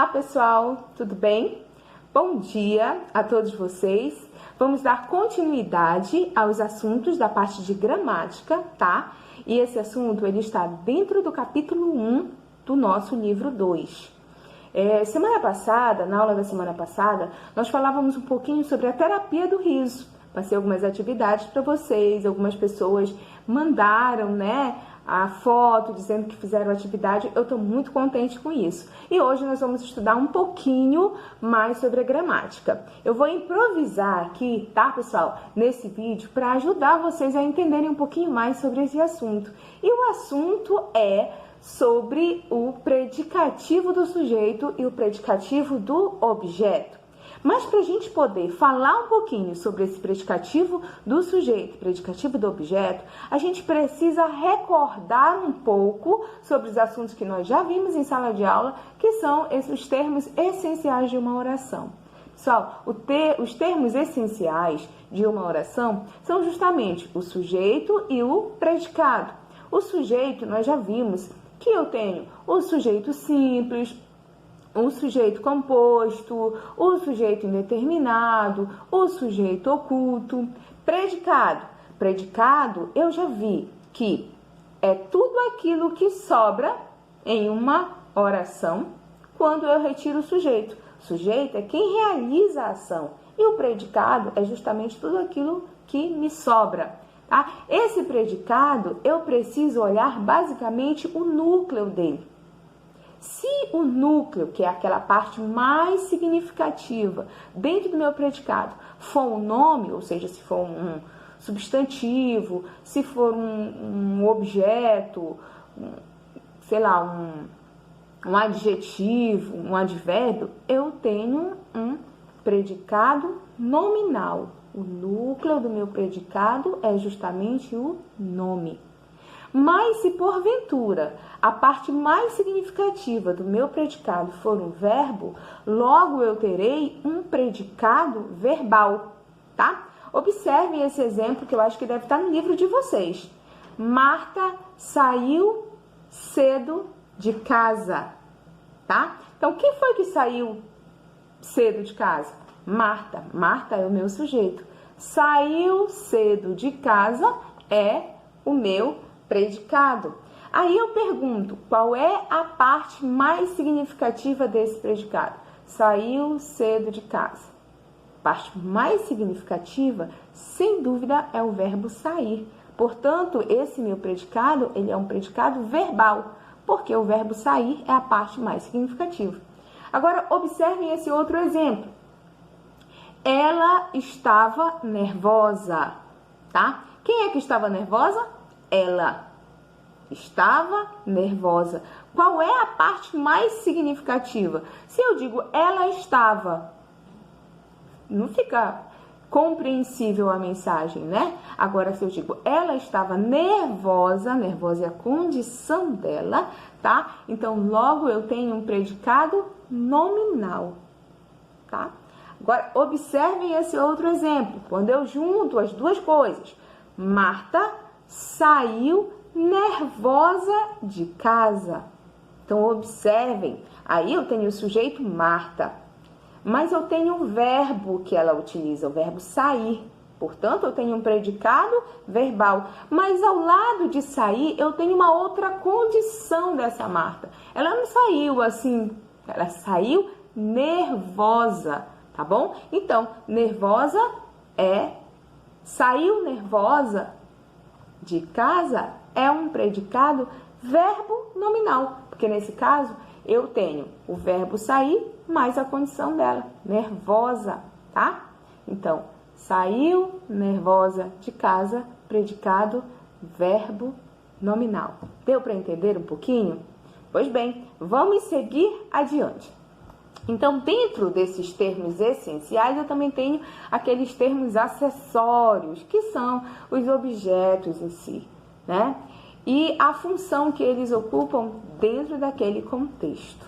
Olá pessoal, tudo bem? Bom dia a todos vocês. Vamos dar continuidade aos assuntos da parte de gramática, tá? E esse assunto ele está dentro do capítulo 1 do nosso livro 2. Semana passada, na aula da semana passada, nós falávamos um pouquinho sobre a terapia do riso. Passei algumas atividades para vocês, algumas pessoas mandaram, né, a foto dizendo que fizeram atividade. Eu estou muito contente com isso. E hoje nós vamos estudar um pouquinho mais sobre a gramática. Eu vou improvisar aqui, tá, pessoal, nesse vídeo para ajudar vocês a entenderem um pouquinho mais sobre esse assunto. E o assunto é sobre o predicativo do sujeito e o predicativo do objeto. Mas para a gente poder falar um pouquinho sobre esse predicativo do sujeito, predicativo do objeto, a gente precisa recordar um pouco sobre os assuntos que nós já vimos em sala de aula, que são esses termos essenciais de uma oração. Pessoal, os termos essenciais de uma oração são justamente o sujeito e o predicado. O sujeito, nós já vimos que eu tenho o sujeito simples, o sujeito composto, o sujeito indeterminado, o sujeito oculto. Predicado. Predicado, eu já vi que é tudo aquilo que sobra em uma oração quando eu retiro o sujeito. O sujeito é quem realiza a ação e o predicado é justamente tudo aquilo que me sobra. Tá? Esse predicado, eu preciso olhar basicamente o núcleo dele. Se o núcleo, que é aquela parte mais significativa dentro do meu predicado, for um nome, ou seja, se for um substantivo, se for um objeto, sei lá, um adjetivo, um advérbio, eu tenho um predicado nominal. O núcleo do meu predicado é justamente o nome. Mas se porventura a parte mais significativa do meu predicado for um verbo, logo eu terei um predicado verbal, tá? Observem esse exemplo que eu acho que deve estar no livro de vocês. Marta saiu cedo de casa, tá? Então, quem foi que saiu cedo de casa? Marta. Marta é o meu sujeito. Saiu cedo de casa é o meu predicado. Aí eu pergunto, qual é a parte mais significativa desse predicado? Saiu cedo de casa. A parte mais significativa, sem dúvida, é o verbo sair. Portanto, esse meu predicado, ele é um predicado verbal, porque o verbo sair é a parte mais significativa. Agora, observem esse outro exemplo. Ela estava nervosa, tá? Quem é que estava nervosa? Ela estava nervosa. Qual é a parte mais significativa? Se eu digo ela estava, não fica compreensível a mensagem, né? Agora, se eu digo ela estava nervosa, nervosa é a condição dela, tá? Então, logo eu tenho um predicado nominal, tá? Agora, observem esse outro exemplo. Quando eu junto as duas coisas, Marta saiu nervosa de casa. Então, observem. Aí eu tenho o sujeito Marta. Mas eu tenho o verbo que ela utiliza, o verbo sair. Portanto, eu tenho um predicado verbal. Mas ao lado de sair, eu tenho uma outra condição dessa Marta. Ela não saiu assim, ela saiu nervosa, tá bom? Então, nervosa saiu nervosa de casa é um predicado verbo nominal, porque nesse caso eu tenho o verbo sair mais a condição dela, nervosa, tá? Então, saiu nervosa de casa, predicado verbo nominal. Deu para entender um pouquinho? Pois bem, vamos seguir adiante. Então, dentro desses termos essenciais, eu também tenho aqueles termos acessórios, que são os objetos em si, né? E a função que eles ocupam dentro daquele contexto.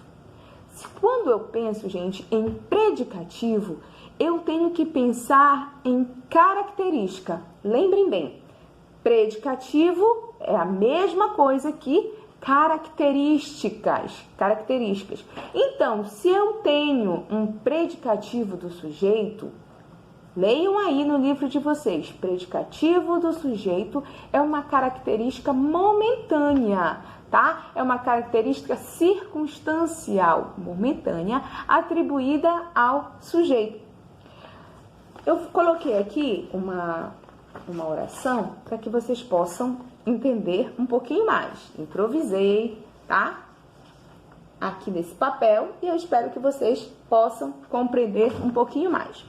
Quando eu penso, gente, em predicativo, eu tenho que pensar em característica. Lembrem bem, predicativo é a mesma coisa que características. Então, se eu tenho um predicativo do sujeito, leiam aí no livro de vocês. Predicativo do sujeito é uma característica momentânea, tá? É uma característica circunstancial, momentânea, atribuída ao sujeito. Eu coloquei aqui uma oração para que vocês possam entender um pouquinho mais. Improvisei, tá? Aqui nesse papel, e eu espero que vocês possam compreender um pouquinho mais.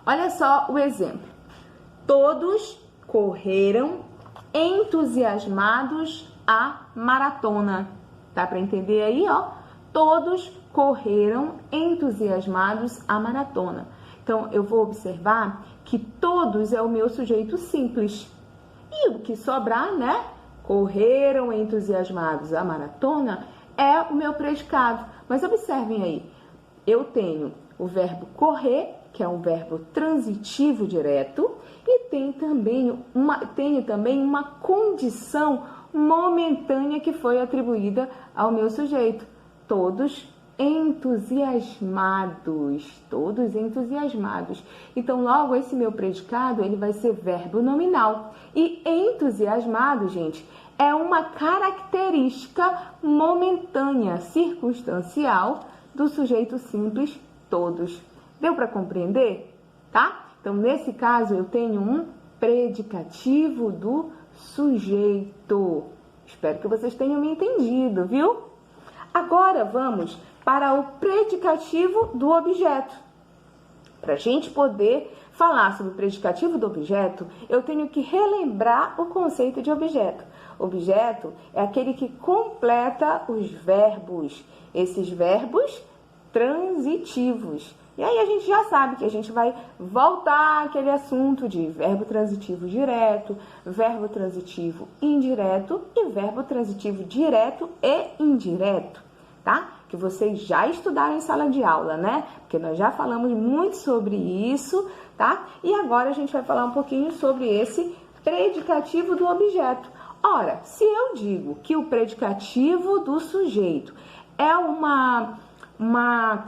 Olha só o exemplo. Todos correram entusiasmados a maratona. Dá para entender aí, ó? Todos correram entusiasmados a maratona. Então, eu vou observar que todos é o meu sujeito simples. E o que sobrar, né? Correram entusiasmados a maratona é o meu predicado. Mas observem aí, eu tenho o verbo correr, que é um verbo transitivo direto, e tenho também uma condição momentânea que foi atribuída ao meu sujeito. Todos entusiasmados. Então, logo, esse meu predicado, ele vai ser verbo nominal. E entusiasmado, gente, é uma característica momentânea, circunstancial, do sujeito simples todos. Deu para compreender? Tá? Então, nesse caso, eu tenho um predicativo do sujeito. Espero que vocês tenham me entendido, viu? Agora, vamos para o predicativo do objeto. Para a gente poder falar sobre o predicativo do objeto, eu tenho que relembrar o conceito de objeto. Objeto é aquele que completa os verbos, esses verbos transitivos. E aí a gente já sabe que a gente vai voltar àquele assunto de verbo transitivo direto, verbo transitivo indireto e verbo transitivo direto e indireto, tá? Que vocês já estudaram em sala de aula, né? Porque nós já falamos muito sobre isso, tá? E agora a gente vai falar um pouquinho sobre esse predicativo do objeto. Ora, se eu digo que o predicativo do sujeito é uma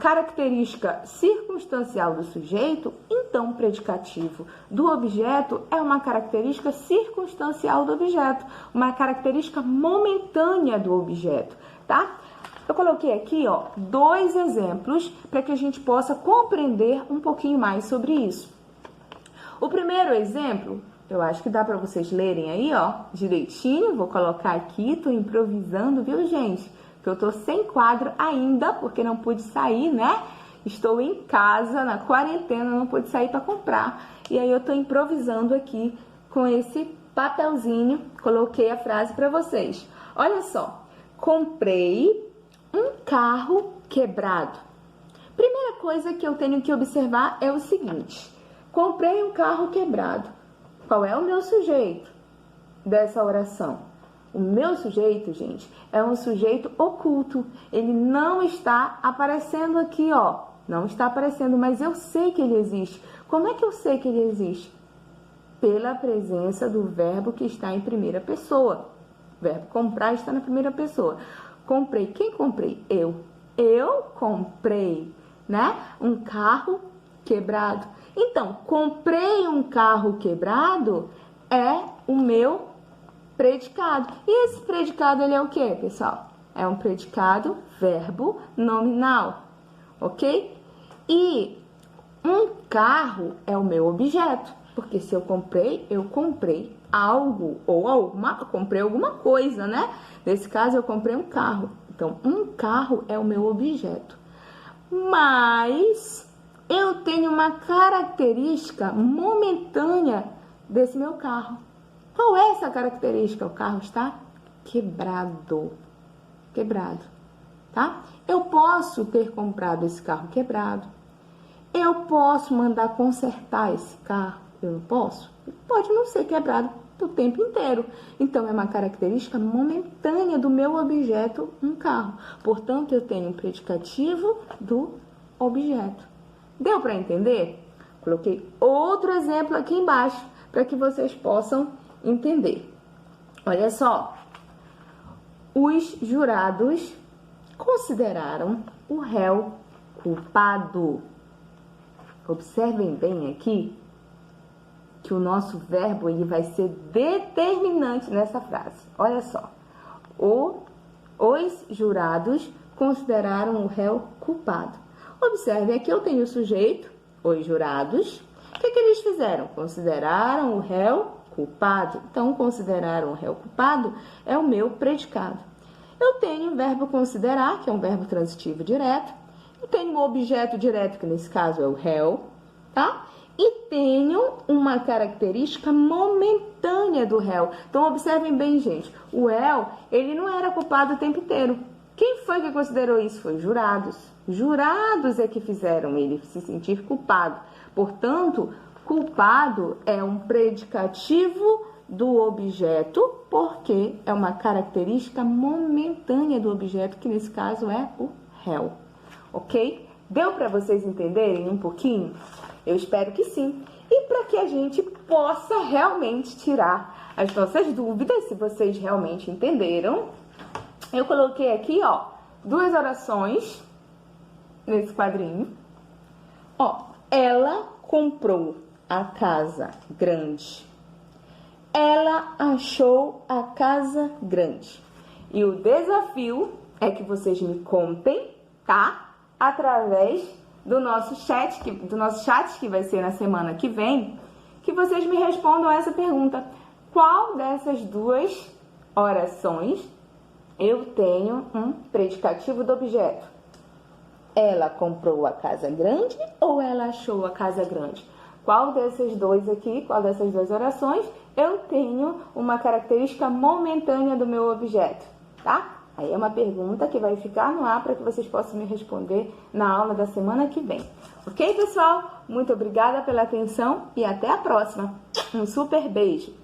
característica circunstancial do sujeito, então o predicativo do objeto é uma característica circunstancial do objeto, uma característica momentânea do objeto, tá? Eu coloquei aqui, ó, 2 exemplos para que a gente possa compreender um pouquinho mais sobre isso. O primeiro exemplo, eu acho que dá para vocês lerem aí, ó, direitinho. Vou colocar aqui, tô improvisando, viu, gente? Que eu tô sem quadro ainda, porque não pude sair, né? Estou em casa, na quarentena, não pude sair para comprar. E aí eu tô improvisando aqui com esse papelzinho, coloquei a frase para vocês. Olha só, comprei um carro quebrado. Primeira coisa que eu tenho que observar é o seguinte: comprei um carro quebrado. Qual é o meu sujeito dessa oração? O meu sujeito, gente, é um sujeito oculto. Ele não está aparecendo aqui, ó. Não está aparecendo, mas eu sei que ele existe. Como é que eu sei que ele existe? Pela presença do verbo que está em primeira pessoa. O verbo comprar está na primeira pessoa. Comprei. Quem comprei? Eu. Eu comprei, né? Um carro quebrado. Então, comprei um carro quebrado é o meu predicado. E esse predicado, ele é o quê, pessoal? É um predicado verbo nominal, ok? E um carro é o meu objeto, porque se eu comprei algo ou comprei alguma coisa, né? Nesse caso, eu comprei um carro. Então, um carro é o meu objeto. Mas eu tenho uma característica momentânea desse meu carro. Qual é essa característica? O carro está quebrado. Quebrado, tá? Eu posso ter comprado esse carro quebrado. Eu posso mandar consertar esse carro. Eu não posso? Pode não ser quebrado o tempo inteiro. Então, é uma característica momentânea do meu objeto, um carro. Portanto, eu tenho um predicativo do objeto. Deu para entender? Coloquei outro exemplo aqui embaixo para que vocês possam entender. Olha só. Os jurados consideraram o réu culpado. Observem bem aqui que o nosso verbo ele vai ser determinante nessa frase. Olha só. Os jurados consideraram o réu culpado. Observem aqui eu tenho o sujeito, os jurados. O que eles fizeram? Consideraram o réu culpado. Então, consideraram o réu culpado é o meu predicado. Eu tenho o verbo considerar, que é um verbo transitivo direto. Eu tenho o objeto direto, que nesse caso é o réu, tá? E tenho uma característica momentânea do réu. Então, observem bem, gente. O réu, ele não era culpado o tempo inteiro. Quem foi que considerou isso? Foi os jurados. Jurados é que fizeram ele se sentir culpado. Portanto, culpado é um predicativo do objeto, porque é uma característica momentânea do objeto, que nesse caso é o réu. Ok? Deu para vocês entenderem um pouquinho? Eu espero que sim. E para que a gente possa realmente tirar as nossas dúvidas, se vocês realmente entenderam, eu coloquei aqui, ó, 2 orações nesse quadrinho. Ó, ela comprou a casa grande. Ela achou a casa grande. E o desafio é que vocês me contem, tá? Através do nosso chat, que vai ser na semana que vem, que vocês me respondam essa pergunta. Qual dessas 2 orações eu tenho um predicativo do objeto? Ela comprou a casa grande ou ela achou a casa grande? Qual dessas 2 aqui, qual dessas 2 orações eu tenho uma característica momentânea do meu objeto, tá? Aí é uma pergunta que vai ficar no ar para que vocês possam me responder na aula da semana que vem. Ok, pessoal? Muito obrigada pela atenção e até a próxima. Um super beijo!